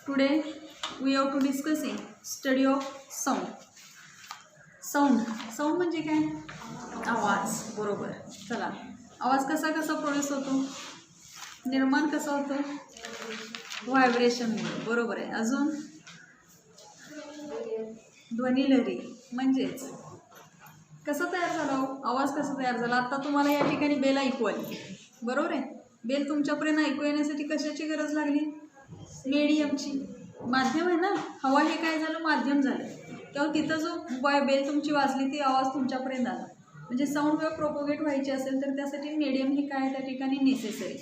Today we have to discussing study of sound. Sound म्हणजे काय? आवाज. बरोबर. चला, आवाज कसा कसा प्रोड्यूस होतो, निर्माण कसा होतो? व्हायब्रेशनमुळे. बरोबर आहे. अजून ध्वनिलहरी म्हणजेच कसा तयार झाला आवाज, कसा तयार झाला? आता तुम्हाला या ठिकाणी बेल ऐकू आली, बरोबर आहे. बेल तुमच्यापर्यंत ऐकू येण्यासाठी कशाची गरज लागली? मीडियमची. माध्यम आहे ना, हवा हे काय झालं? माध्यम झालं. तेव्हा तिथं जो बेल तुमची वाजली ती आवाज तुमच्यापर्यंत आला. म्हणजे साऊंड वेव्ह प्रोपोगेट व्हायची असेल तर त्यासाठी मीडियम हे काय त्या ठिकाणी नेसेसरी.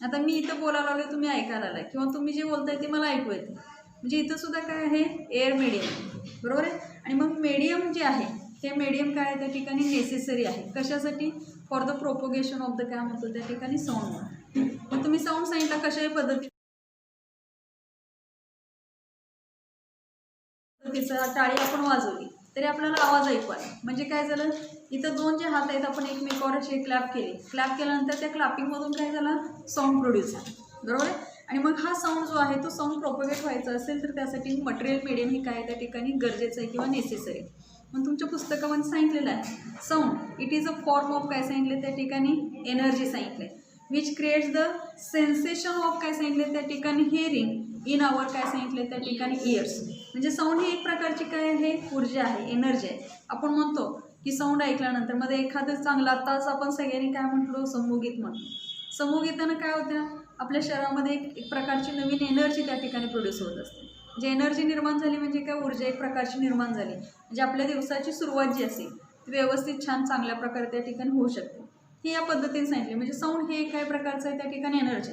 आता मी इथं बोलायला लागलो, तुम्ही ऐकायला आलाय, किंवा तुम्ही जे बोलताय ते मला ऐकू येते. म्हणजे इथं सुद्धा काय आहे? Air medium. बरोबर आहे. आणि मग मीडियम जे आहे ते मीडियम काय आहे त्या ठिकाणी? नेसेसरी आहे. कशासाठी? For the propagation of the काय म्हणतो त्या ठिकाणी? साऊंड. मग तुम्ही साऊंड सांगितला कशाही पद्धतीचा टाळी आपण वाजवली तरी आपल्याला आवाज ऐकू आला. म्हणजे काय झालं? इथं दोन जे हात आहेत आपण एकमेकावर असे क्लॅप केले. क्लॅप केल्यानंतर त्या क्लॅपिंगमधून काय झालं? साऊंड प्रोड्यूस झाला. बरोबर आहे. आणि मग हा साऊंड जो आहे तो साऊंड प्रोपोगेट व्हायचा असेल तर त्यासाठी मटेरियल मीडियम हे काय त्या ठिकाणी गरजेचं आहे किंवा नेसेसरी. मग तुमच्या पुस्तकामध्ये सांगितलेलं आहे sound it is a form of काय सांगितले त्या ठिकाणी? एनर्जी सांगितले. Which creates the sensation of काय सांगितले त्या ठिकाणी? हिअरिंग इन आवर काय सांगितले त्या ठिकाणी? इयर्स. म्हणजे साऊंड ही एक प्रकारची काय आहे? ऊर्जा आहे, एनर्जी आहे. आपण म्हणतो की साऊंड ऐकल्यानंतर मध्ये एखादं चांगलं, आत्ताच आपण सगळ्यांनी काय म्हटलो? समूहगीत म्हणतो. समूहगीतानं काय होतं? आपल्या शरीरामध्ये एक प्रकारची नवीन एनर्जी त्या ठिकाणी प्रोड्यूस होत असते. जे एनर्जी निर्माण झाली म्हणजे काय? ऊर्जा एक प्रकारची निर्माण झाली. म्हणजे आपल्या दिवसाची सुरुवात जी असेल ती व्यवस्थित छान चांगल्या प्रकारे त्या ठिकाणी होऊ शकते. ही या पद्धतीने सांगितली. म्हणजे साऊंड हे काय प्रकारचं आहे त्या ठिकाणी? एनर्जी.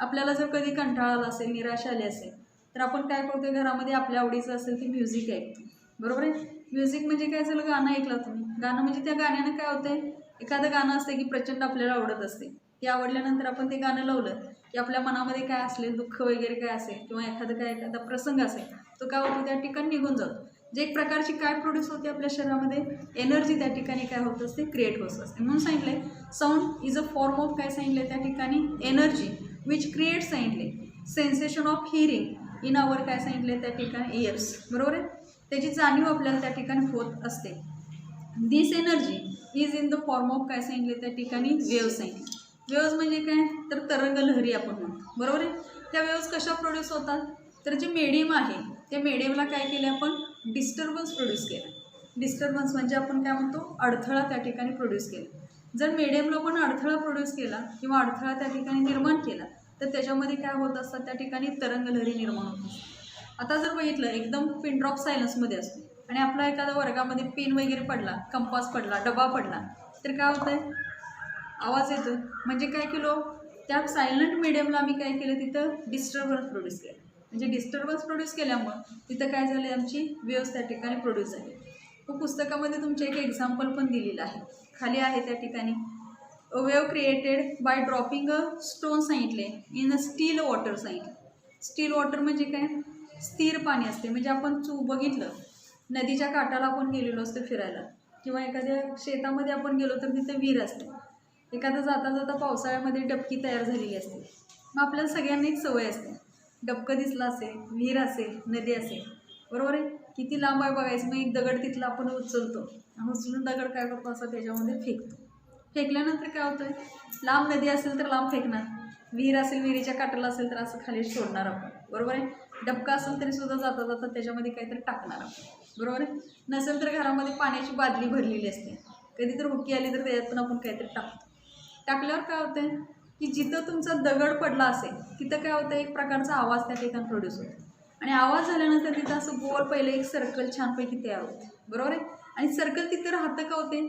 आपल्याला जर कधी कंटाळा आला असेल, निराशा आली असेल तर आपण काय करतो? घरामध्ये आपल्या आवडीचं असेल ते म्युझिक ऐकतो. बरोबर आहे. म्युझिक म्हणजे काय झालं? गाणं ऐकलं तुम्ही. गाणं म्हणजे त्या गाण्यानं काय होतंय? एखादं गाणं असते की प्रचंड आपल्याला आवडत असते. ते आवडल्यानंतर आपण ते गाणं लावलं की आपल्या मनामध्ये काय असेल, दुःख वगैरे काय असेल किंवा एखादा प्रसंग असेल तो काय होतो? त्या ठिकाणी निघून जातो. जे एक प्रकारची काय प्रोड्यूस होते आपल्या शरीरामध्ये? एनर्जी त्या ठिकाणी काय होत असते? क्रिएट होत असते. म्हणून सांगितलंय sound is a form of काय सांगितले त्या ठिकाणी? एनर्जी विच क्रिएट सांगितले sensation of hearing in our काय सांगितले त्या ठिकाणी? इयर्स. बरोबर आहे. त्याची जाणीव आपल्याला त्या ठिकाणी होत असते. This energy is in the form of काय सांगितले त्या ठिकाणी? वेव्ह सांगितले. वेव्ज म्हणजे काय? तर तरंग लहरी आपण म्हणतो. बरोबर आहे. त्या वेव्ज कशा प्रोड्यूस होतात? तर जे मीडियम आहे त्या मीडियमला काय केले आपण? डिस्टर्बन्स प्रोड्यूस केला. डिस्टर्बन्स म्हणजे आपण काय म्हणतो? अडथळा त्या ठिकाणी प्रोड्यूस केला. जर मीडियमला पण अडथळा प्रोड्यूस केला किंवा अडथळा त्या ठिकाणी निर्माण केला तर त्याच्यामध्ये काय होत असतात? त्या ठिकाणी तरंगलहरी निर्माण होतात. आता जर बघितलं एकदम पिन ड्रॉप सायलन्समध्ये असतो आणि आपला एखाद्या वर्गामध्ये पेन वगैरे पडला, कंपास पडला, डबा पडला तर काय होतंय? आवाज येतो. म्हणजे काय केलो? त्या सायलंट मीडियमला आम्ही काय केलं? तिथं डिस्टर्बन्स प्रोड्यूस केलं. म्हणजे डिस्टर्बन्स प्रोड्यूस केल्यामुळं तिथं काय झाले? आमची वेव्स त्या ठिकाणी प्रोड्यूस झाली. मग पुस्तकामध्ये तुमचे एक एक्झाम्पल पण दिलेलं आहे, खाली आहे त्या ठिकाणी. A wave created by dropping a stone सांगितले इन अ स्टील वॉटर सांगितले. स्टील वॉटर म्हणजे काय? स्थिर पाणी असते. म्हणजे आपण बघितलं नदीच्या काठाला आपण गेलेलो असतो फिरायला किंवा एखाद्या शेतामध्ये आपण गेलो तर तिथे विहीर असते. एखादं जाता जाता पावसाळ्यामध्ये डबकी तयार झालेली असते. मग आपल्याला सगळ्यांना एक सवय असते, डबकं दिसलं असेल, विहीर असेल, नदी असेल, बरोबर आहे, किती लांब आहे बघायचं. मग एक दगड तिथला आपण उचलतो आणि उचलून दगड काय करतो? असं त्याच्यामध्ये फेकतो. फेकल्यानंतर काय होतं? लांब नदी असेल तर लांब फेकणार, विहीर असेल विहिरीच्या काठाला असेल तर असं खाली सोडणार आपण. बरोबर आहे. डबका असेल तरी सुद्धा जाता जाता त्याच्यामध्ये काहीतरी टाकणार आपण. बरोबर आहे. नसेल तर घरामध्ये पाण्याची बादली भरलेली असते, कधी तर हुकी आली तर त्याच्यात पण आपण काहीतरी टाकतो. टाकल्यावर काय होतं की जिथं तुमचा दगड पडला असेल तिथं काय होतं? एक प्रकारचा आवाज त्या ठिकाणी प्रोड्यूस होतो. आणि आवाज झाल्यानंतर तिथं असं गोल पहिले एक सर्कल छानपैकी तयार होते. बरोबर आहे. आणि सर्कल तिथं राहतं का होते?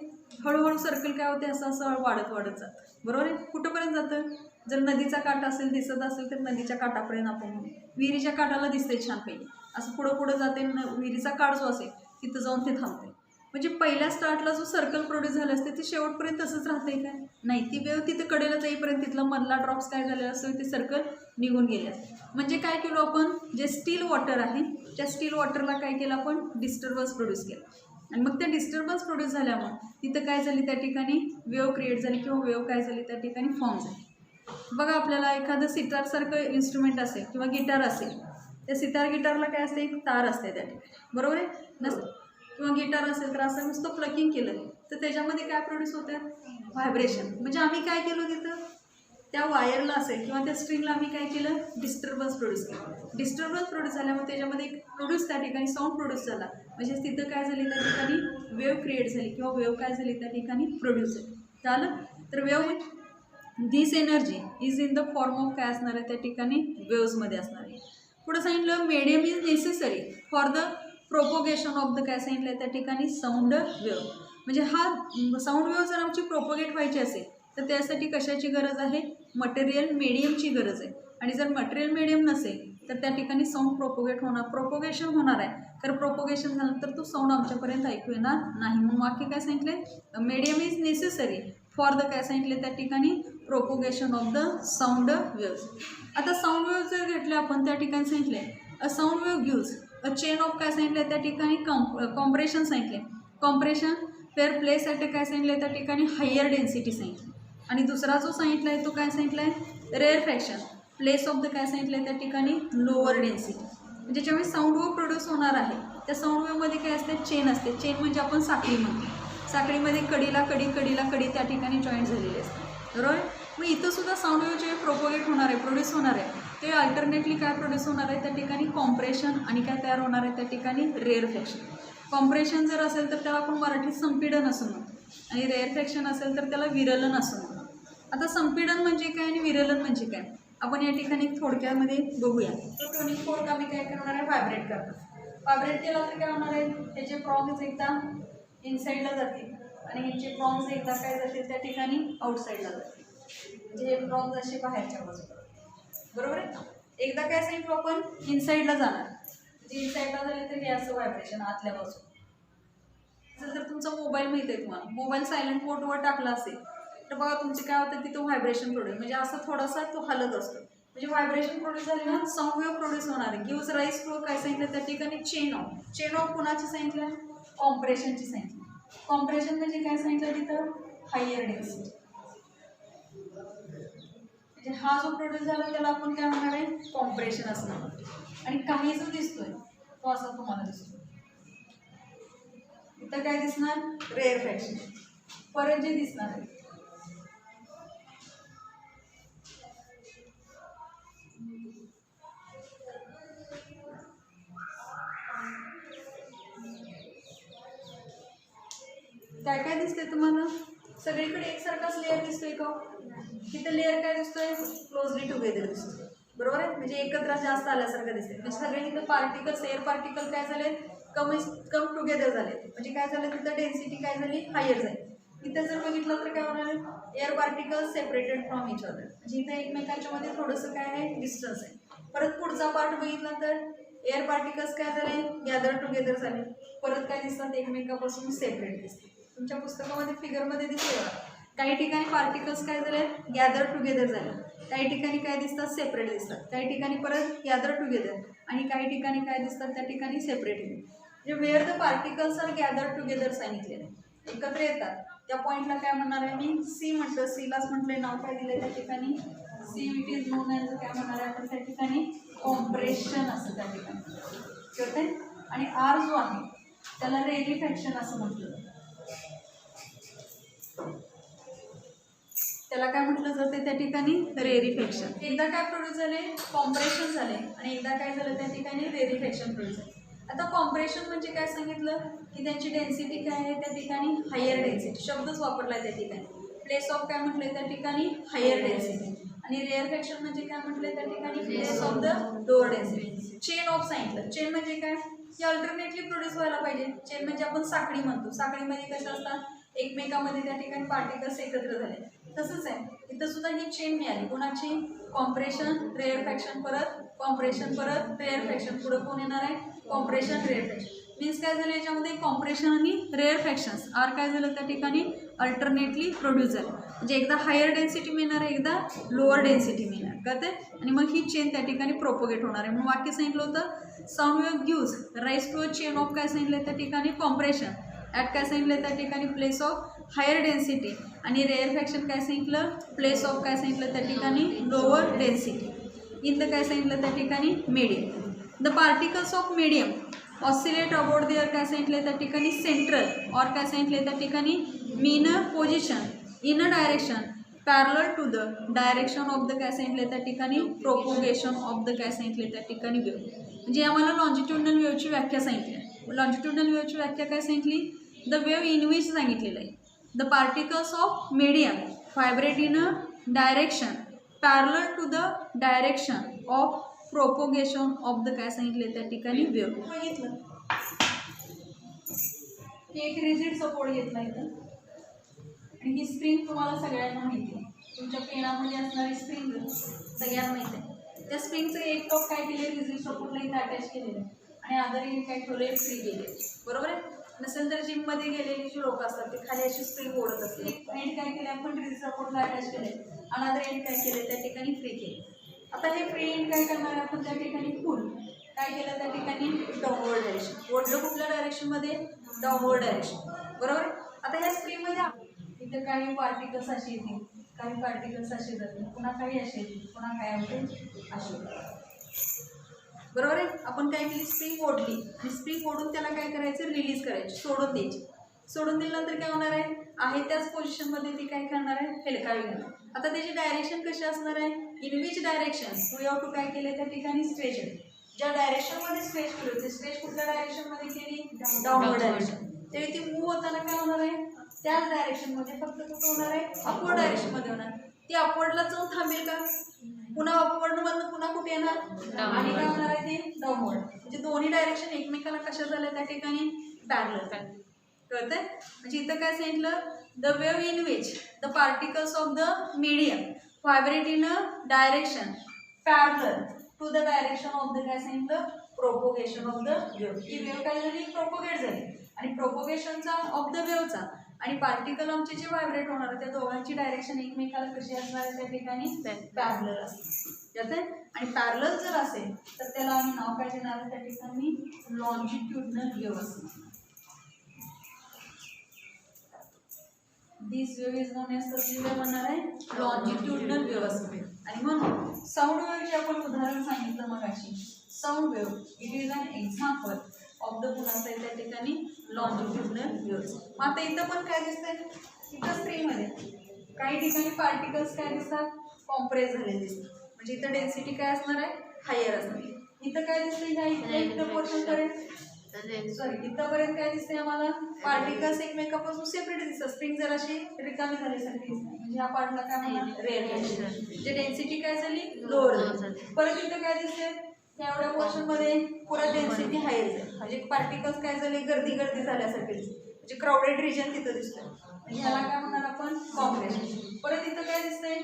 हळूहळू सर्कल काय होते? असं असं वाढत वाढत जातं. बरोबर आहे. कुठंपर्यंत जातं? जर नदीचा काठ असेल, दिसत असेल तर नदीच्या काठापर्यंत आपण विहिरीच्या काठाला दिसते छानपैकी असं पुढं पुढं जाते. विहिरीचा काठ जो असेल तिथं जाऊन ते थांबते. म्हणजे पहिल्या स्टार्टला जो सर्कल प्रोड्यूस झाले असते ते शेवटपर्यंत तसंच राहतंय काय? नाही. ती वेव तिथं कडेला जाईपर्यंत तिथला मधला ड्रॉप्स काय झालेला असतो ते सर्कल निघून गेले असते. म्हणजे काय केलं आपण? जे स्टील वॉटर आहे त्या स्टील वॉटरला काय केलं आपण? डिस्टर्बन्स प्रोड्यूस केलं. आणि मग त्या डिस्टर्बन्स प्रोड्यूस झाल्यामुळे तिथं काय झाली? त्या ठिकाणी वेव क्रिएट झाली किंवा वेव काय झाली? त्या ठिकाणी फॉर्म झाली. बघा आपल्याला एखादं सितारसारखं इन्स्ट्रुमेंट असेल किंवा गिटार असेल त्या सितार गिटारला काय असते, एक तार असते त्या ठिकाणी, बरोबर आहे नस, किंवा गिटार असेल तर असं नुसतं प्लकिंग केलं तर त्याच्यामध्ये काय प्रोड्यूस होतं, व्हायब्रेशन. म्हणजे आम्ही काय केलं तिथं, त्या वायरला असेल किंवा त्या स्ट्रिंगला आम्ही काय केलं, डिस्टर्बन्स प्रोड्यूस केलं. डिस्टर्बन्स प्रोड्यूस झाल्यामुळे त्याच्यामध्ये एक प्रोड्यूस त्या ठिकाणी साऊंड प्रोड्यूस झाला. म्हणजे तिथं काय झाली, त्या ठिकाणी वेव्ह क्रिएट झाली किंवा वेव्ह काय झाली त्या ठिकाणी प्रोड्यूस झाली. झालं. तर wave this energy is in the form of काय असणार आहे, त्या ठिकाणी वेव्हजमध्ये असणार आहे. पुढं सांगितलं medium is necessary for the propagation of the काय सांगितलं त्या ठिकाणी साऊंड वेव्ह. म्हणजे हा साऊंड वेव्ह जर आमची प्रोपोगेट व्हायची असेल तर त्यासाठी कशाची गरज आहे, मटेरियल मीडियमची गरज आहे. आणि जर मटेरियल मीडियम नसेल तर त्या ठिकाणी साऊंड प्रोपोगेशन होणार आहे. तर प्रोपोगेशन झाल्यानंतर तो साऊंड आमच्यापर्यंत ऐकू येणार नाही. म्हणून वाक्य काय सांगितले, medium is necessary for the काय सांगितले त्या ठिकाणी propagation of the sound waves. आता साऊंड वेव्ह जर घेतले आपण त्या ठिकाणी सांगितले a sound wave gives a chain of काय सांगितले त्या ठिकाणी कॉम्प्रेशन सांगितले. कॉम्प्रेशन पेअर प्लेस ॲट काय सांगितले त्या ठिकाणी हायर डेन्सिटी सांगितली. आणि दुसरा जो सांगितला आहे तो काय सांगितला आहे, rare fraction place of the काय सांगितलं आहे त्या ठिकाणी लोअर डेन्सिटी. म्हणजे ज्यावेळी साऊंड वेव्ह प्रोड्यूस होणार आहे त्या साऊंड वेव्हमध्ये काय असते, चेन असते. चेन म्हणजे आपण साखळी म्हणतो. साखळीमध्ये कडीला कडी त्या ठिकाणी जॉईंट झालेली असते, बरोबर. मग इथं सुद्धा साऊंड वेव्ह जे प्रोपोगेट होणार आहे, प्रोड्यूस होणार आहे ते अल्टरनेटली काय प्रोड्यूस होणार आहे त्या ठिकाणी कॉम्प्रेशन आणि काय तयार होणार आहे त्या ठिकाणी रेअर फ्रॅक्शन. कॉम्प्रेशन जर असेल तर त्याला आपण मराठीत संपीडन असं म्हणतो आणि रेअर फ्रॅक्शन असेल तर त्याला विरलन असं म्हणतो. आता संपीडन म्हणजे काय आणि विरलन म्हणजे काय आपण या ठिकाणी थोडक्यामध्ये बघूया. तर टोनिंग फोर्क आम्ही काय करणार आहे, व्हायब्रेट करणार. व्हायब्रेट केला तर काय होणार आहे, त्याचे प्रॉन्ग्स एकदा इनसाईडला जातील आणि ह्याचे प्रॉन्ग्स एकदा काय जातील त्या ठिकाणी आउटसाईडला जातील. म्हणजे हे प्रॉन्ग्स असे बाहेरच्या बाजूला, बरोबर आहे. एकदा काय सांगितलं आपण इनसाईडला जाणार, म्हणजे इनसाईडला झाले तर हे असं व्हायब्रेशन आतल्या बाजूला. जर तुमचा मोबाईल माहिती आहे तुम्हाला, मोबाईल सायलेंट मोडवर टाकला असेल तर बघा तुमचे काय होतं तिथं व्हायब्रेशन प्रोड्यूस, म्हणजे असं थोडासा तो हलत असतो. म्हणजे व्हायब्रेशन प्रोड्यूस झाले ना साऊंड वेव्ह प्रोड्यूस होणार आहे. गिव्स राईज टू काय सांगितलं त्या ठिकाणी चेन ऑफ कुणाची सांगितलं, कॉम्प्रेशनची सांगितलं. कॉम्प्रेशन म्हणजे काय सांगितलं तिथं, हायर डेन्सिटी. म्हणजे हा जो प्रोड्यूस झाला त्याला आपण काय म्हणणार आहे, कॉम्प्रेशन असणार. आणि काही जो दिसतोय तो असा तुम्हाला दिसतो. इथं काय दिसणार, रेअर फ्रॅक्शन. परत जे दिसणार आहे काय काय दिसतंय तुम्हाला, सगळीकडे एकसारखाच लेअर दिसतोय का, तिथं लेअर काय दिसतोय, क्लोजली टुगेदर दिसतोय, बरोबर आहे. म्हणजे एकत्र जास्त आल्यासारखं दिसते. म्हणजे सगळे इथं पार्टिकल्स, एअर पार्टिकल काय झाले, कम टुगेदर झाले. म्हणजे काय झालं तिथं डेन्सिटी काय झाली, हायर झाली. इथं जर बघितलं तर काय होणार, air particles separated from each other. म्हणजे इथं एकमेकांच्या मध्ये थोडंसं काय आहे, डिस्टन्स आहे. परत पुढचा पार्ट बघितला तर एअर पार्टिकल्स काय झाले, गॅदर टुगेदर झाले. परत काय दिसतात, एकमेकापासून सेपरेट दिसते. तुमच्या पुस्तकामध्ये फिगरमध्ये दिसते काही ठिकाणी पार्टिकल्स काय झाले, गॅदर टुगेदर झाले. काही ठिकाणी काय दिसतात, सेपरेट दिसतात. काही ठिकाणी परत गॅदर टुगेदर आणि काही ठिकाणी काय दिसतात त्या ठिकाणी सेपरेट. म्हणजे where the particles are gather together सांगितलेले, एकत्र येतात त्या पॉईंटला काय म्हणणार आहे मी, सी म्हटलं. सीलाच म्हटलंय, नाव काय दिलंय त्या ठिकाणी, see it is non as काय म्हणणार आहे आपण त्या ठिकाणी, कॉम्प्रेशन असं त्या ठिकाणी कळतंय. आणि आर जो आहे त्याला रेरिफॅक्शन असं म्हटलं. त्याला काय म्हटलं जाते त्या ठिकाणी, रेरिफॅक्शन. एकदा काय प्रोड्यूस झाले, कॉम्प्रेशन झाले आणि एकदा काय झालं त्या ठिकाणी रेरिफॅक्शन प्रोड्यूस झाले. आता कॉम्प्रेशन म्हणजे काय सांगितलं की त्यांची डेन्सिटी काय आहे त्या ठिकाणी, हायर डेन्सिटी शब्दच वापरला आहे त्या ठिकाणी. प्लेस ऑफ काय म्हटलंय त्या ठिकाणी, हायर डेन्सिटी. आणि रेअरफॅक्शन म्हणजे काय म्हटलंय त्या ठिकाणी, place of the lower density. Chain of सांगितलं. चेन म्हणजे काय, की अल्टरनेटली प्रोड्यूस व्हायला पाहिजे. चेन म्हणजे आपण साखळी म्हणतो. साखळीमध्ये कसं असतात, एकमेकामध्ये त्या ठिकाणी पार्टिकल्स एकत्र झाले. तसंच आहे इथं सुद्धा ही चेन मिळाली कोणाची, कॉम्प्रेशन रेअर फ्रॅक्शन, परत कॉम्प्रेशन, परत रेअर फ्रॅक्शन. पुढं कोण येणार आहे, कॉम्प्रेशन रेअर फ्रॅक्शन. मीन्स काय झालं याच्यामध्ये कॉम्प्रेशन आणि रेअर फ्रॅक्शन्स आर काय झालं त्या ठिकाणी अल्टरनेटली प्रोड्यूस झालं. म्हणजे एकदा हायर डेन्सिटी मिळणार आहे, एकदा लोअर डेन्सिटी मिळणार कळते. आणि मग ही चेन त्या ठिकाणी प्रोपोगेट होणार आहे. म्हणून वाक्य सांगितलं होतं, sound wave gives rise to a chain of काय सांगितलं त्या ठिकाणी, कॉम्प्रेशन ॲट काय सांगितलं त्या ठिकाणी, प्लेस ऑफ हायर डेन्सिटी. आणि रेअर फ्रॅक्शन काय सांगितलं, प्लेस ऑफ काय सांगितलं त्या ठिकाणी, लोअर डेन्सिटी. इन द काय सांगितलं त्या ठिकाणी, medium. The particles of medium oscillate about there काय सांगितले त्या ठिकाणी सेंट्रल और काय सांगितले त्या ठिकाणी mean position in a direction parallel to the direction of the काय सांगितले त्या ठिकाणी प्रोपोगेशन ऑफ द काय सांगितले त्या ठिकाणी वेव. म्हणजे आम्हाला लॉन्जिट्युडनल वेवची व्याख्या सांगितली. लॉन्जिट्युडनल वेवची व्याख्या काय सांगितली? द वेव इन विच सांगितलेलं आहे the particles of medium vibrate in a direction parallel to the direction of propagation of the काय सांगितले त्या ठिकाणी वेव. बघितलं एक रिजिड सपोर्ट घेतला इथं आणि ही स्प्रिंग तुम्हाला सगळ्यांना माहिती आहे. तुमच्या पेनामध्ये असणारी स्प्रिंग सगळ्यांना माहिती आहे. त्या स्प्रिंगचं एक टोक काय केले रिजिड सपोर्टला इथं अटॅच केलेलं आहे आणि अदर एक काय ठेवले फ्री केले. बरोबर आहे. नसेल तर जिममध्ये गेलेली जी लोक असतात ते खाली अशी स्प्रिंग ओढत असते. एंड काय केले आपण रिजिड सपोर्टला अटॅच केले आणि अदर एंड काय केले त्या ठिकाणी फ्री केले. आता हे फ्री एंड काय करणार आपण त्या ठिकाणी फुल काय केलं त्या ठिकाणी डाऊनवर्ड डायरेक्शन ओढलं कुठल्या डायरेक्शनमध्ये डाऊनवर्ड डायरेक्शन. बरोबर. आता ह्या स्प्रिंगमध्ये इथं काही पार्टिकल्स असे येतील काही पार्टिकल्स असे जातील पुन्हा काही असे येतील पुन्हा काय होते असे. बरोबर आहे. आपण काय केली स्प्रिंग ओढली आणि स्प्रिंग ओढून त्याला काय करायचं रिलीज करायची सोडून द्यायची. सोडून दिल्यानंतर काय होणार आहे त्याच पोझिशनमध्ये ती काय करणार आहे हेलकावी घेणार. आता त्याची डायरेक्शन कशी असणार आहे in which direction we have to काय केले त्या ठिकाणी स्ट्रेच. ज्या डायरेक्शनमध्ये स्ट्रेच केली होती स्ट्रेच कुठल्या डायरेक्शनमध्ये केली डाऊनवर्ड डायरेक्शन. तेव्हा ती मूव्ह होताना काय होणार आहे त्याच डायरेक्शनमध्ये फक्त कुठं होणार आहे अपवर्ड डायरेक्शनमध्ये होणार. ती अपवर्डला जाऊन थांबेल का पुन्हा अपवर्डमधून पुन्हा कुठे येणार आणि काय होणार आहे ते डाऊनवर्ड. म्हणजे दोन्ही डायरेक्शन एकमेकाला कशा झाल्या त्या ठिकाणी पॅरलल. कळतंय. म्हणजे इथं काय सांगितलं the wave in which the particles of the medium vibrate in a direction parallel to the direction of the काय सांगितलं प्रोपोगेशन ऑफ द वेव. ही वेव काय झाली प्रोपोगेट झाली आणि प्रोपोगेशनचा ऑफ द वेवचा आणि पार्टिकल आमचे जे व्हायब्रेट होणार त्या दोघांची डायरेक्शन एकमेकाला कशी असणार आहे त्या ठिकाणी पॅरलल असते. आणि पॅरलल जर असेल तर त्याला आम्ही नाव काय देणार आहे त्या ठिकाणी लॉन्जिट्युडनल वेव असते. दिस वेव इज नोन एज कसली वेव म्हणणार आहे लॉन्जिट्युडनल वेव असते. आणि म्हणून साऊंड वेवचे आपण उदाहरण सांगितलं मगाशी. Sound wave it is an example of the कुणाचं आहे त्या ठिकाणी लॉन्जिट्युडनल वेव्स. मग आता इथं पण काय दिसतंय इथं स्प्रिंगमध्ये काही ठिकाणी पार्टिकल्स काय दिसतात कॉम्प्रेस झालेले दिसतात. म्हणजे इथं डेन्सिटी काय असणार आहे हायर असणार. इथं काय दिसतंय ह्या इथं पोर्शन पर्यंत सॉरी इथंपर्यंत काय दिसतंय आम्हाला पार्टिकल्स एकमेकापासून सेपरेट दिसतात. स्प्रिंग जर अशी रिकामी झाल्यासारखी दिसते. म्हणजे ह्या पार्टला काय म्हणणार रेअर म्हणजे डेन्सिटी काय झाली लोअर झाली. परत इथं काय दिसते एवढ्या पोर्शनमध्ये पुरा डेन्सिटी हायर झाली. म्हणजे पार्टिकल्स काय झाले गर्दी झाल्यासारखे दिसते. म्हणजे क्राऊडेड रिजन तिथं दिसतंय. म्हणजे ह्याला काय म्हणणार आपण कॉम्प्रेशन. परत इथं काय दिसतंय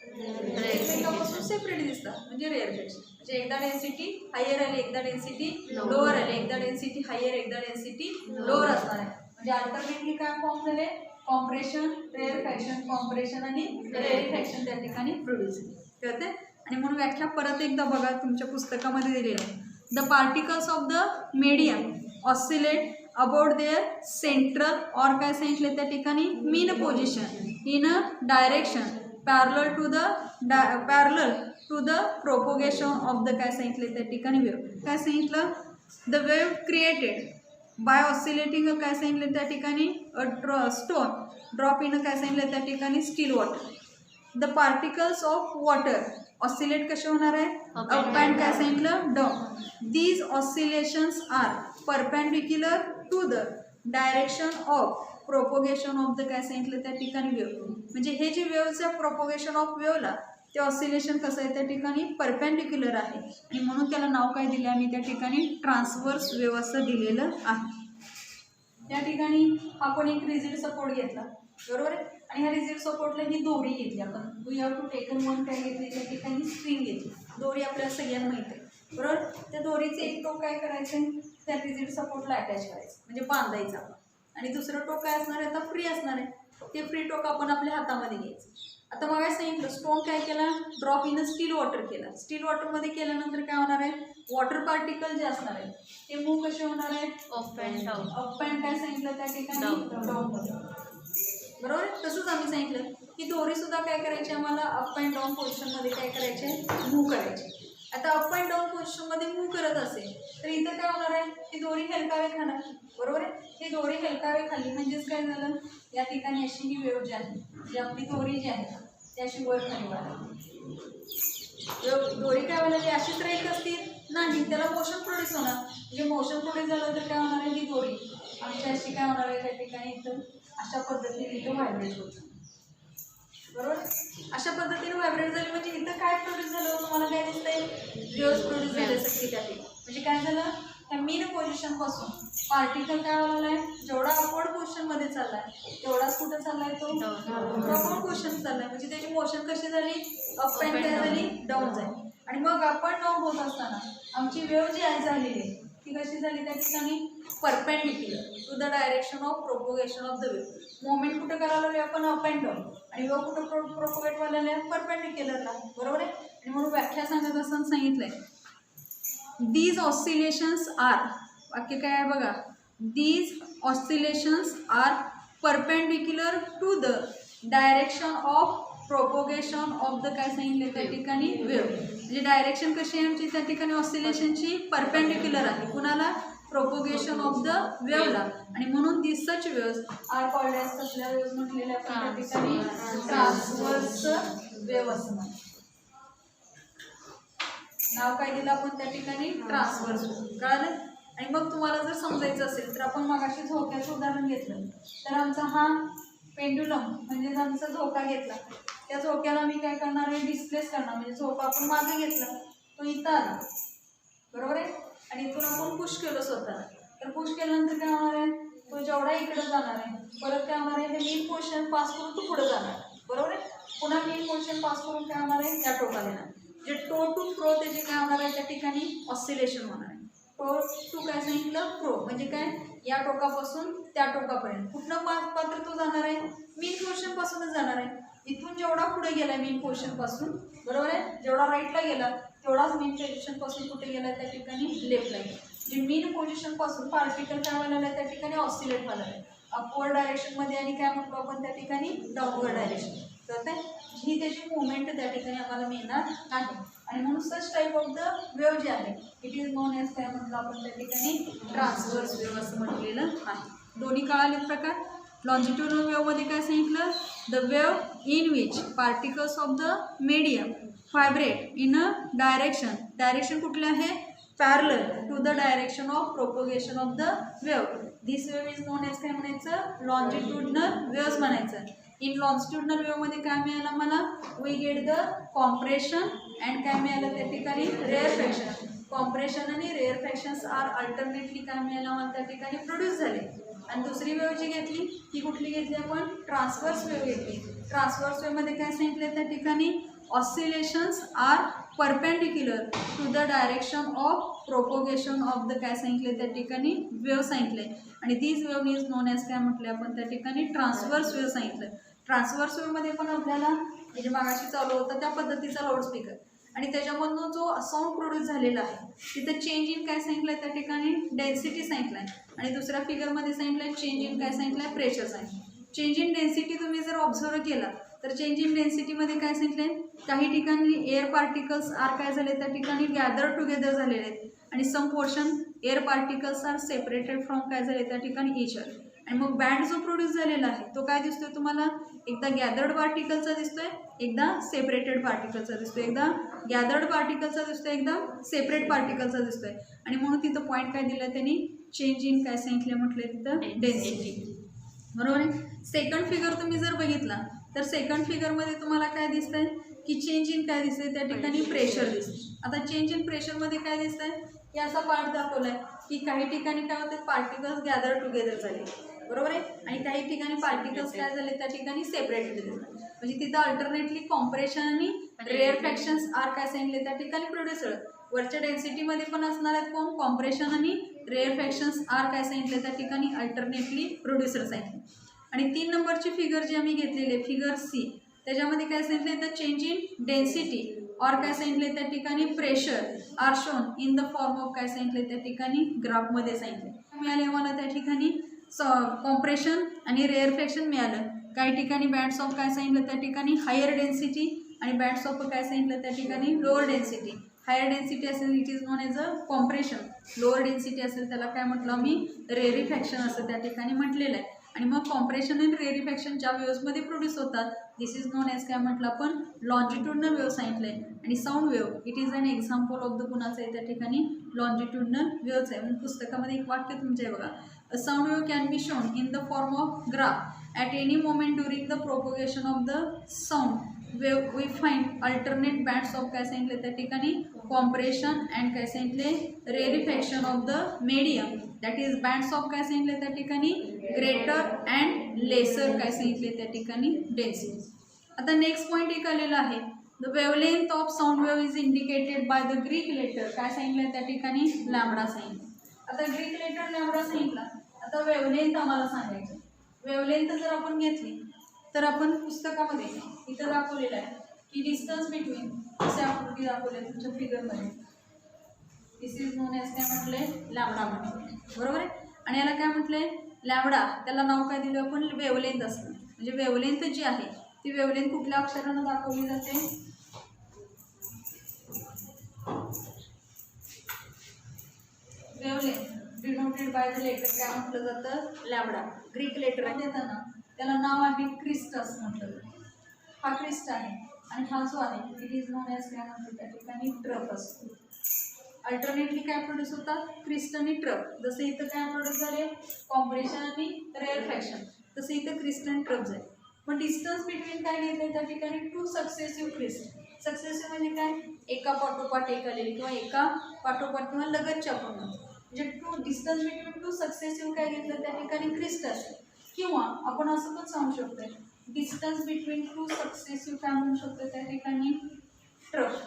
एकमेकापासून सेपरेट दिसतात म्हणजे रेअर फेज. म्हणजे एकदा डेन्सिटी हायर आली एकदा डेन्सिटी लोअर आली एकदा डेन्सिटी हायर एकदा डेन्सिटी लोअर असणार आहे. म्हणजे अल्टरनेटली काय फॉर्म झाले कॉम्प्रेशन रेअरफॅक्शन कॉम्प्रेशन आणि रेअरफॅक्शन त्या ठिकाणी प्रोड्यूस करते. आणि म्हणून व्याख्या परत एकदा बघा तुमच्या पुस्तकामध्ये दिलेलं आहे. The particles of the medium oscillate about their central or काय सांगितले त्या ठिकाणी mean position in a direction parallel to the propagation of the काय सांगितले त्या ठिकाणी वेव. काय सांगितलं the wave created by oscillating काय सांगितले त्या ठिकाणी स्टोन ड्रॉप इन काय सांगितलं त्या ठिकाणी still water. The particles of water oscillate कसे होणार आहे अप अँड काय सांगितलं down. These oscillations are perpendicular to the direction of propagation of the काय सांगितलं त्या ठिकाणी वेव. म्हणजे हे जे वेवचं प्रोपोगेशन ऑफ वेवला ते ऑसिलेशन कसं आहे त्या ठिकाणी परपेंडिक्युलर आहे आणि म्हणून त्याला नाव काय दिले आम्ही त्या ठिकाणी ट्रान्सवर्स वेव असं दिलेलं आहे. त्या ठिकाणी आपण एक रिजिड सपोर्ट घेतला बरोबर आहे. आणि ह्या रिजिड सपोर्टला ही दोरी घेतली आपण. We have to taken one काय घेतली त्या ठिकाणी स्ट्रिंग घेतली. दोरी आपल्याला सगळ्यांना माहिती आहे बरोबर. त्या दोरीचे एक टोक काय करायचं त्या रिजिड सपोर्टला अटॅच करायचं म्हणजे बांधायचं आपण. आणि दुसरं टोक काय असणार आहे आता फ्री असणार आहे. ते फ्री टोक आपण आपल्या हातामध्ये घ्यायचं. आता मग काय सांगितलं स्टोन काय केला ड्रॉप इन स्टील वॉटर केला. स्टील वॉटरमध्ये केल्यानंतर काय होणार आहे वॉटर पार्टिकल जे असणार आहे ते मूव्ह कसे होणार आहे अप अँड काय सांगितलं त्या ठिकाणी डाऊन बरोबर. तसंच आम्ही सांगितलं की दोरी सुद्धा काय करायची आम्हाला अप अँड डाऊन पोझिशनमध्ये काय करायचे मूव्ह करायचे. आता अप अँड डाऊन पोझिशनमध्ये मूव्ह करत असेल तर इथं काय होणार आहे, ही दोरी हेलकावे खाणार, बरोबर आहे. ही दोरी हेलकावे खाली म्हणजेच काय झालं, या ठिकाणी अशी ही वेव्ह जी आहे, जी आपली दोरी जी आहे ती अशी वर खाली वाढली. दोरी काय होणार, अशीच राहील असतील नाही, त्याला मोशन प्रोड्यूस होणार. म्हणजे मोशन प्रोड्यूस झालं तर काय होणार आहे, ही दोरी आमची अशी काय होणार आहे त्या ठिकाणी इथं अशा पद्धतीने इथं व्हायब्रेट होतं, बरोबर. अशा पद्धतीने व्हायब्रेट झाली म्हणजे इथं काय प्रोड्यूस झालं तुम्हाला काय दिसतंय, वेव्हज प्रोड्यूस झाले सगळे त्या ठिकाणी. म्हणजे काय झालं, त्या मीन पोझिशन पासून पार्टिकल काय झालेला आहे, जेवढा अपवर्ड पोझिशन मध्ये चाललाय तेवढाच कुठं चाललाय, तो डाऊन पोझिशन चाललाय. म्हणजे त्याची मोशन कशी झाली, अप अँड काय झाली, डाऊन झाली. आणि मग आपण डाऊन होत असताना आमची वेव्ह जी आहे झालेली आहे ती कशी झाली त्या ठिकाणी, perpendicular to the direction of propagation of the wave. Moment कुठं करायला लागले आपण, अप अँड डाऊन, आणि वेव्ह कुठं प्रोपोगेट व्हायला आहे, परपेंडिक्युलरला, बरोबर आहे. आणि म्हणून व्याख्या सांगत असताना सांगितलंय, दीज ऑसिलेशन्स आर, वाक्य काय आहे बघा, these oscillations are perpendicular to the direction of propagation of the काय सांगितले त्या ठिकाणी, वेव्ह. म्हणजे डायरेक्शन कशी आहे आमची त्या ठिकाणी ऑसिलेशनची, परपेंडिक्युलर आहे कुणाला, प्रोपोगेशन ऑफ द वेव्हला. आणि म्हणून this such waves are called as कसल्या वेव्हज म्हटलेल्या आपण त्या ठिकाणी, ट्रान्सव्हर्स वेव्ह असं म्हणतो. नाव काय दिलं आपण त्या ठिकाणी, ट्रान्सव्हर्स वेव्ह, कळालं. आणि मग तुम्हाला जर समजायचं असेल तर आपण मगाशी झोक्याचं उदाहरण घेतलं तर आमचा हा पेंडुलम म्हणजे आमचा झोका घेतला, त्या झोक्याला मी काय करणार आहे, डिस्प्लेस करणार. म्हणजे झोका आपण मागे घेतला, तो इथं आला, बरोबर आहे. आणि इथून आपण पुश केलं स्वतः, तर पुश केल्यानंतर काय होणार आहे, तो जेवढा इकडे जाणार आहे परत काय होणार आहे, ते मेन पोर्शन पास करून तो पुढे जाणार, बरोबर आहे. पुन्हा मेन पोर्शन पास करून काय होणार आहे, त्या टोकाला येणार. जे टो टू फ्रो त्याचे काय होणार आहे त्या ठिकाणी, ऑसिलेशन होणार आहे. टो टू काय सांगितलं, फ्रो म्हणजे काय, या टोकापासून त्या टोकापर्यंत कुठलं पात्र तो जाणार आहे, मेन पोर्शन पासूनच जाणार आहे. इथून जेवढा पुढे गेला मेन पोर्शन पासून, बरोबर आहे, जेवढा राईटला गेला तेवढाच मेन पोझिशन पासून कुठे गेला त्या ठिकाणी, लेफ्टला गेला. जे मेन पोझिशन पासून पार्टिकल काय व्हायला त्या ठिकाणी ऑसिलेट व्हायला आहे, अपवर्ड डायरेक्शन मध्ये, आणि काय म्हणतो आपण त्या ठिकाणी, डाऊनवर्ड डायरेक्शन. तर ही त्याची मुवमेंट त्या ठिकाणी आम्हाला मिळणार नाही. आणि म्हणून सच टाईप ऑफ द वेव्ह जे आहे इट इज नोन एज काय म्हटलं आपण त्या ठिकाणी, ट्रान्सव्हर्स वेव्ह असं म्हटलेलं आहे. दोन्ही कळालेत प्रकार. लॉन्जिट्युडनल वेव्हमध्ये काय सांगितलं, the wave in which particles of the medium vibrate in a direction, direction कुठले आहे, parallel to the direction of propagation of the wave. This wave is known as काय म्हणायचं, लॉन्जिट्युडनल वेव्हज म्हणायचं. इन लॉन्जिट्युडनल वेव्हमध्ये काय मिळालं मला, we get the compression and काय मिळालं त्या ठिकाणी, रेअरफॅक्शन. कॉम्प्रेशन आणि रेअरफॅक्शन्स आर अल्टरनेटली काय मिळालं मला त्या ठिकाणी प्रोड्यूस झाले. आणि दुसरी वेव्ह जी घेतली ती कुठली घेतली आपण, ट्रान्सव्हर्स वेव्ह घेतली. ट्रान्सव्हर्स वेव्हमध्ये काय सांगितलं त्या ठिकाणी, oscillations are perpendicular to the direction of propagation of the काय सांगितले त्या ठिकाणी, वेव्ह सांगितले. आणि these wave is known as काय म्हटले आपण त्या ठिकाणी, ट्रान्सव्हर्स वेव्ह सांगितलं. ट्रान्सव्हर्स वेव्हमध्ये पण आपल्याला म्हणजे मागाशी चालू होतं त्या पद्धतीचा लाऊडस्पीकर, आणि त्याच्यामधून जो साऊंड प्रोड्यूस झालेला आहे तिथं चेंज इन काय सांगितलं त्या ठिकाणी, डेन्सिटी सांगितलं आहे. आणि दुसऱ्या फिगरमध्ये सांगितलं आहे चेंज इन काय सांगितलं आहे, प्रेशर सांगितलं. चेंज इन डेन्सिटी तुम्ही जर ऑब्झर्व केला तर चेंज इन डेन्सिटीमध्ये काय सांगितलं आहे, काही ठिकाणी एअर पार्टिकल्स आर काय झाले त्या ठिकाणी गॅदर टुगेदर झालेले आहेत, आणि some portion air particles are separated from काय झाले त्या ठिकाणी इच अदर. आणि मग बँड जो प्रोड्यूस झालेला आहे तो काय दिसतोय तुम्हाला, एकदा गॅदर्ड पार्टिकलचा दिसतोय, एकदा सेपरेटेड पार्टिकलचा दिसतोय, एकदा गॅदर्ड पार्टिकलचा दिसतोय, एकदा सेपरेट पार्टिकलचा दिसतोय. आणि म्हणून तिथं पॉईंट काय दिलं त्यांनी, चेंज इन काय सांगितलं म्हटलं तिथं, डेन्सिटी, बरोबर आहे. सेकंड फिगर तुम्ही जर बघितला तर सेकंड फिगरमध्ये तुम्हाला काय दिसतंय की चेंज इन काय दिसतंय त्या ठिकाणी, प्रेशर दिसते. आता चेंज इन प्रेशरमध्ये काय दिसतंय, की असा पार्ट दाखवला आहे की काही ठिकाणी काय होते, पार्टिकल्स गॅदर टुगेदर झाले, बरोबर आहे, आणि काही ठिकाणी पार्टिकल्स काय झाले त्या ठिकाणी सेपरेटेड दिसतात. म्हणजे तिथं अल्टरनेटली कॉम्प्रेशन आणि रेअरफॅक्शन्स आर काय सांगितले त्या ठिकाणी प्रोड्यूस होतात. वरच्या डेन्सिटीमध्ये पण असणार आहेत कोण, कॉम्प्रेशन आणि रेअरफॅक्शन्स आर काय सांगितले त्या ठिकाणी अल्टरनेटली प्रोड्युसर सांगितले. आणि 3 नंबरची फिगर जी आम्ही घेतलेली फिगर सी, त्याच्यामध्ये काय सांगितले तर चेंज इन डेन्सिटी और काय सांगितले त्या ठिकाणी, pressure are shown in the form of काय सांगितले त्या ठिकाणी, ग्राफमध्ये सांगितले. मिळाले मला त्या ठिकाणी कॉम्प्रेशन आणि रेअरफॅक्शन मिळालं. काही ठिकाणी बँड्स ऑफ काय सांगितलं त्या ठिकाणी, हायर डेन्सिटी आणि बँड्स ऑफ काय सांगितलं त्या ठिकाणी लोअर डेन्सिटी. हायर डेन्सिटी असेल it is known as a compression. Lower density असेल त्याला काय म्हटलं मी रेरिफॅक्शन असं त्या ठिकाणी म्हटलेलं आहे. आणि मग कॉम्प्रेशन अँड रेरिफॅक्शन ज्या वेव्समध्ये प्रोड्यूस होतात दिस इज नोन एज काय म्हटलं आपण लॉन्जिट्युडनल वेव्ह सांगितलं आहे. आणि sound wave it is an example of the कुणाचं आहे त्या ठिकाणी लॉन्जिट्युडनल वेव्हच आहे. म्हणून पुस्तकामध्ये एक वाक्य तुमचं आहे बघा, a sound wave can be shown in the form of graph at any moment during the propagation of the sound wave we find alternate bands of काय सांगितले त्या ठिकाणी कॉम्प्रेशन अँड काय सांगितले rarefaction of the medium that is bands of काय सांगितले त्या ठिकाणी ग्रेटर अँड लेसर काय सांगितले त्या ठिकाणी डेन्सिटी. आता नेक्स्ट पॉईंट एक आलेला आहे, the wavelength of sound wave is indicated by the Greek letter काय सांगितलं त्या ठिकाणी लॅम्बडा सांगितलं. आता ग्रीक लेटर लॅम्बडा सांगितला. आता वेवलेंथ आम्हाला सांगायचं. वेवलेंथ जर आपण घेतली तर आपण पुस्तकामध्ये इथं दाखवलेलं आहे की डिस्टन्स बिटवीन असे आकृती दाखवले तुमच्या फिगरमध्ये. दिस इज नोन एज काय म्हटलंय लॅम्बडा म्हटलं, बरोबर आहे. आणि याला काय म्हटलंय लॅम्बडा, त्याला नाव काय दिलं आपण वेवलेंथ असतं. म्हणजे वेवलेंथ जी आहे ती वेवलेंथ कुठल्या अक्षरानं दाखवली जाते, wavelength denoted by the letter काय म्हटलं जातं लॅम्बडा. ग्रीक लेटर देताना त्याला नाव आहे क्रिस्ट असं म्हटलं जातं. हा क्रिस्ट आहे आणि हा जो आहे इट इज नोन एज काय म्हणतो त्या ठिकाणी ट्रफ असतो. अल्टरनेटली काय प्रोड्यूस होतात क्रिस्ट आणि ट्रफ. जसं इथं काय प्रोड्यूस झाले कॉम्प्रेशन आणि रेअरफॅक्शन, तसं इथं क्रिस्ट आणि ट्रफ झाले. मग डिस्टन्स बिटवीन काय घेतलं त्या ठिकाणी टू सक्सेसिव्ह क्रिस्ट. सक्सेसिव्ह म्हणजे काय एका पाठोपाठ एक आलेली किंवा एका पाठोपाठ किंवा लगतच्या आपण म्हणजे two distance between two successive काय घेतलं त्या ठिकाणी क्रिस्ट असेल. किंवा आपण असं पण सांगू शकतोय डिस्टन्स बिटवीन टू सक्सेसिव्ह काय म्हणू शकतो त्या ठिकाणी ट्रफ.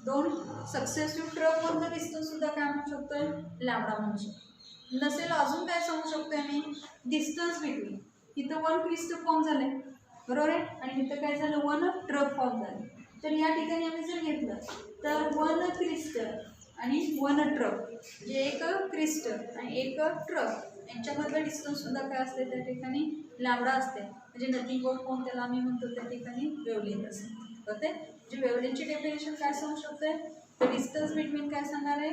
दोन सक्सेसिव्ह ट्रफमधलं डिस्टन्स सुद्धा काय म्हणू शकतोय लॅम्बडा म्हणू शकतो. नसेल अजून काय सांगू शकतोय आम्ही डिस्टन्स बिटवीन इथं वन क्रिस्ट फॉर्म झालंय बरोबर आहे आणि इथं काय झालं वन ट्रफ फॉर्म झालं. तर या ठिकाणी आम्ही जर घेतलं तर वन क्रिस्ट आणि वन ट्रफ म्हणजे एक क्रिस्ट आणि एक ट्रफ यांच्यामधलं डिस्टन्स सुद्धा काय असते त्या ठिकाणी लॅम्बडा असते. म्हणजे नथिंग बट फॉर्म त्याला आम्ही म्हणतो त्या ठिकाणी वेवलेंथ असते. कळते म्हणजे वेवलेंथची डेफिनेशन काय सांगू शकतोय तर डिस्टन्स बिटवीन काय सांगणार आहे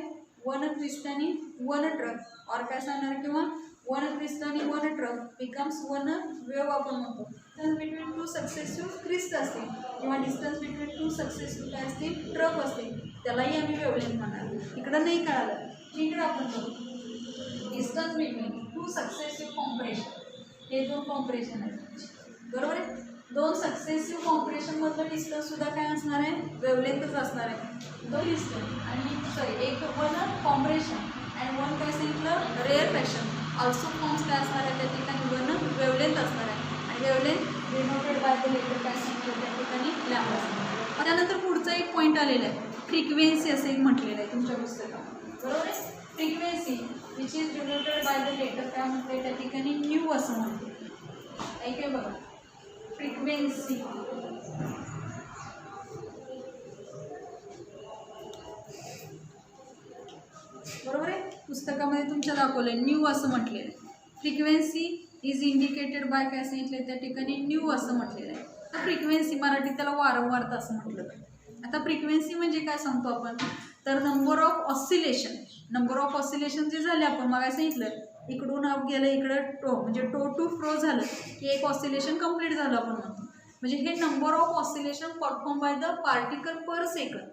वन क्रिस्ट आणि वन ट्रफ और काय सांगणार किंवा वन क्रिस्ट आणि one trough becomes one wave आपण म्हणतो. Distance between two successive crest असतील किंवा डिस्टन्स बिटवीन टू सक्सेसिव्ह काय असतील ट्रफ असतील त्यालाही आम्ही वेवलेंथ म्हणणार. इकडं नाही कळालं की इकडं आपण बघू distance between two successive compression हे दोन कॉम्प्रेशन आहेत बरोबर आहे. दोन सक्सेसिव्ह कॉम्प्रेशनमधलं डिस्टन्स सुद्धा काय असणार आहे वेवलेंथच असणार आहे. दोन डिस्टन्स आणि सॉरी एक वन कॉम्प्रेशन अँड वन काय सांगितलं रेअरफॅक्शन ऑल्सो फॉर्म्स काय असणार आहे त्या ठिकाणी वन वेवलेंथ असणार आहे. आणि wavelength denoted by the letter काय सांगितलं त्या ठिकाणी लॅम्बडा असणार. त्यानंतर पुढचा एक पॉईंट आलेला आहे फ्रिक्वेन्सी असं एक म्हटलेलं आहे तुमच्या पुस्तकात बरोबर आहे. Frequency which is denoted by the letter काय म्हटलं त्या ठिकाणी न्यू असं म्हणते. ऐक आहे बघा फ्रिक्वेन्सी बरोबर आहे पुस्तकामध्ये तुमच्या दाखवलं न्यू असं म्हटलेलं आहे. फ्रिक्वेन्सी इज इंडिकेटेड बाय काय सांगितलं त्या ठिकाणी न्यू असं म्हटलेलं आहे. तर फ्रिक्वेन्सी मराठीत त्याला वारंवारता असं म्हटलं जातं. आता फ्रिक्वेन्सी म्हणजे काय सांगतो आपण तर number of oscillation. Number of oscillation जे झाले आपण मग सांगितलं इकडून गेलं इकडं टो म्हणजे टो टू फ्रो झालं की एक ऑसिलेशन कंप्लीट झालं आपण म्हणतो. म्हणजे हे number of oscillation perform by the particle per second.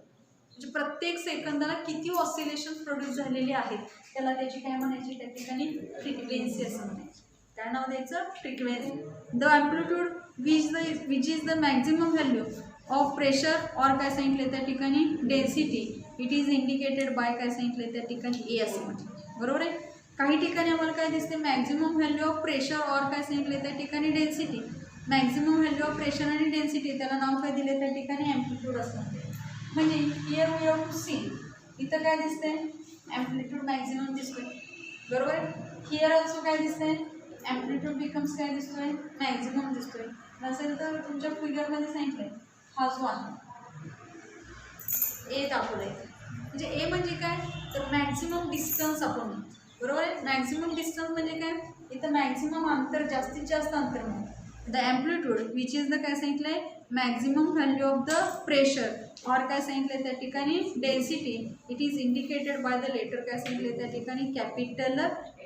म्हणजे प्रत्येक सेकंदाला किती ऑसिलेशन प्रोड्यूस झालेले आहेत त्याला त्याची काय म्हणायची त्या ठिकाणी फ्रिक्वेन्सी असं म्हणायची. काय नाव द्यायचं frequency. The amplitude which is the maximum value of pressure और काय सांगितले त्या ठिकाणी density it is indicated bye काय सांगितले त्या ठिकाणी ए असं म्हटलं बरोबर आहे. काही ठिकाणी आम्हाला काय दिसते मॅक्झिमम व्हॅल्यू ऑफ प्रेशर और काय सांगितले त्या ठिकाणी density. Maximum value of pressure आणि डेन्सिटी त्याला नाव काय दिले त्या ठिकाणी ॲम्प्लिट्यूड असतं. म्हणजे here we have to see इथं काय दिसते ॲम्प्लिट्यूड मॅक्झिमम दिसतोय बरोबर आहे. हिअर ऑल्सो काय दिसतंय ॲम्प्लिट्यूड बिकम्स काय दिसतोय मॅक्झिमम दिसतोय. नसेल तर तुमच्या फिगरमध्ये सांगितलंय हा जो आहे ए दाखवलं आहे. म्हणजे ए म्हणजे काय तर मॅक्झिमम डिस्टन्स आपण बरोबर आहे. मॅक्झिमम डिस्टन्स म्हणजे काय इथं मॅक्झिमम अंतर जास्तीत जास्त अंतर म्हणतो the amplitude which is the काय सांगितलं आहे maximum value of the pressure और काय सांगितलं आहे त्या ठिकाणी density it is indicated by the letter काय सांगितलं आहे त्या ठिकाणी कॅपिटल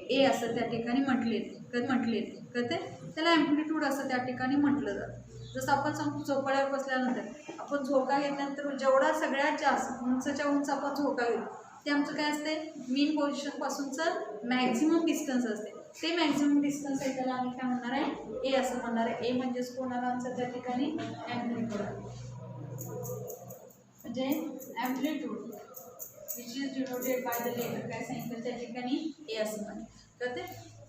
ए असं त्या ठिकाणी म्हटलेले कळते त्याला ॲम्प्लिट्यूड असं त्या ठिकाणी म्हटलं जातं. जसं आपण सांगतो झोपाळ्यावर बसल्यानंतर आपण झोका घेतल्यानंतर जेवढा सगळ्यात जास्त उंचच्या उंच आपण झोका घेतो ते आमचं काय असते मीन पोझिशनपासूनचं मॅक्झिमम डिस्टन्स असते. ते मॅक्झिमम डिस्टन्स आहे त्याला आम्ही काय म्हणणार आहे ए असं म्हणणार आहे. ए म्हणजेच कोणाला आमचं त्या ठिकाणी ॲम्प्लिट्यूड म्हणजे amplitude which is denoted by the letter काय सांगितलं त्या ठिकाणी ए असं म्हणतात तर ते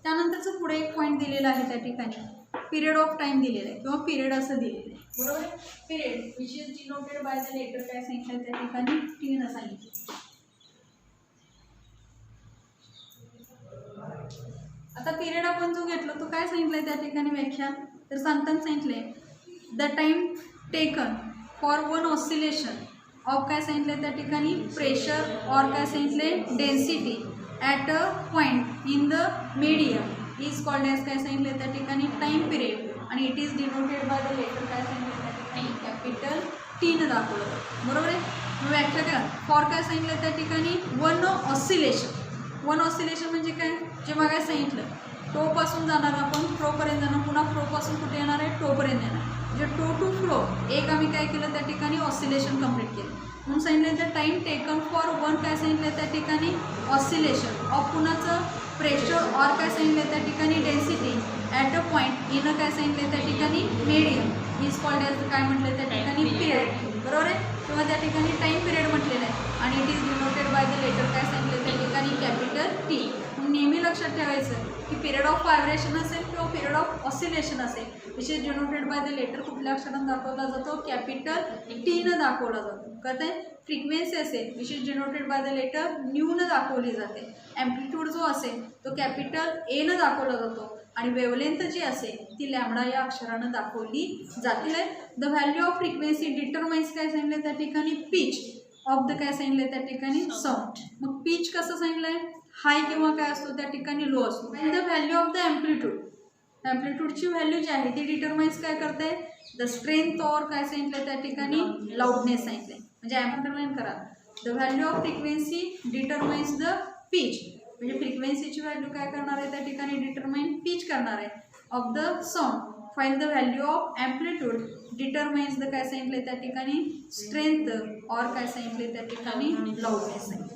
त्यानंतरचं पुढे एक पॉईंट दिलेला आहे त्या ठिकाणी पिरियड ऑफ टाईम दिलेला आहे किंवा पिरियड असं दिलेलं आहे बरोबर. Period which is denoted by the letter काय सांगितलं त्या ठिकाणी टी न सांगितलं. आता पिरियड आपण जो घेतला तो काय सांगितलंय त्या ठिकाणी व्याख्या तर सांगताना सांगितलंय the time taken for one oscillation of काय सांगितलंय त्या ठिकाणी प्रेशर और काय सांगितलंय density at a point in the medium is called as काय सांगितलंय त्या ठिकाणी टाइम पिरियड आणि it is denoted by the letter काय सांगितलं त्या ठिकाणी कॅपिटल टीनं दाखवलं बरोबर आहे. मग व्याख्या करा फॉर काय सांगितलं त्या ठिकाणी वन ऑसिलेशन. वन ऑसिलेशन म्हणजे काय जे मग काय सांगितलं टोपासून जाणार आपण फ्लोपर्यंत जाणार पुन्हा फ्लोपासून कुठे येणार आहे टोपर्यंत येणार म्हणजे टो टू फ्लो एक आम्ही काय केलं त्या ठिकाणी ऑसिलेशन कंप्लीट केलं म्हणून सांगितलं तर टाईम टेकन फॉर वन काय सांगितलं त्या ठिकाणी ऑसिलेशन ऑफ कुणाचं प्रेशर और काय सांगितलं त्या ठिकाणी density at a point in काय सांगितलं त्या ठिकाणी मीडियम इज कॉल्ड ॲज काय म्हटलं त्या ठिकाणी पिरियड बरोबर आहे किंवा त्या ठिकाणी टाईम पिरियड म्हटलेलं आहे आणि it is denoted by the letter काय सांगितलं त्या ठिकाणी कॅपिटल टी. नेहमी लक्षात ठेवायचं की पिरियड ऑफ व्हायब्रेशन असेल किंवा पिरियड ऑफ ऑसिलेशन असेल which is denoted by the letter कुठल्या अक्षरानं दाखवला जातो कॅपिटल टीनं दाखवला जातो कळतं आहे. फ्रिक्वेन्सी असेल which is denoted by the letter न्यूनं दाखवली जाते. ॲम्प्लिट्यूड जो असेल तो कॅपिटल एनं दाखवला जातो आणि वेवलेंथ जी असेल ती लॅम्बडा या अक्षरानं दाखवली जाते. The value of frequency determines काय सांगितलं त्या ठिकाणी पिच ऑफ द काय सांगितलं त्या ठिकाणी साऊंड. मग पिच कसं सांगितलं आहे हाय किंवा काय असतो त्या ठिकाणी लो असतो. द व्हॅल्यू ऑफ द ॲम्प्लिट्यूडची व्हॅल्यू जी आहे ती डिटरमाइन्स काय करते द स्ट्रेंथ और काय सांगितलं त्या ठिकाणी लाऊडनेस सांगितलं म्हणजे अंडरलाईन करा the value of frequency determines the pitch म्हणजे फ्रिक्वेन्सीची व्हॅल्यू काय करणार आहे त्या ठिकाणी डिटरमाइन पिच करणार आहे of the sound. Find the value of amplitude determines the काय सांगितलं त्या ठिकाणी स्ट्रेंथ और काय सांगितले त्या ठिकाणी लाऊडनेस सांगितलं.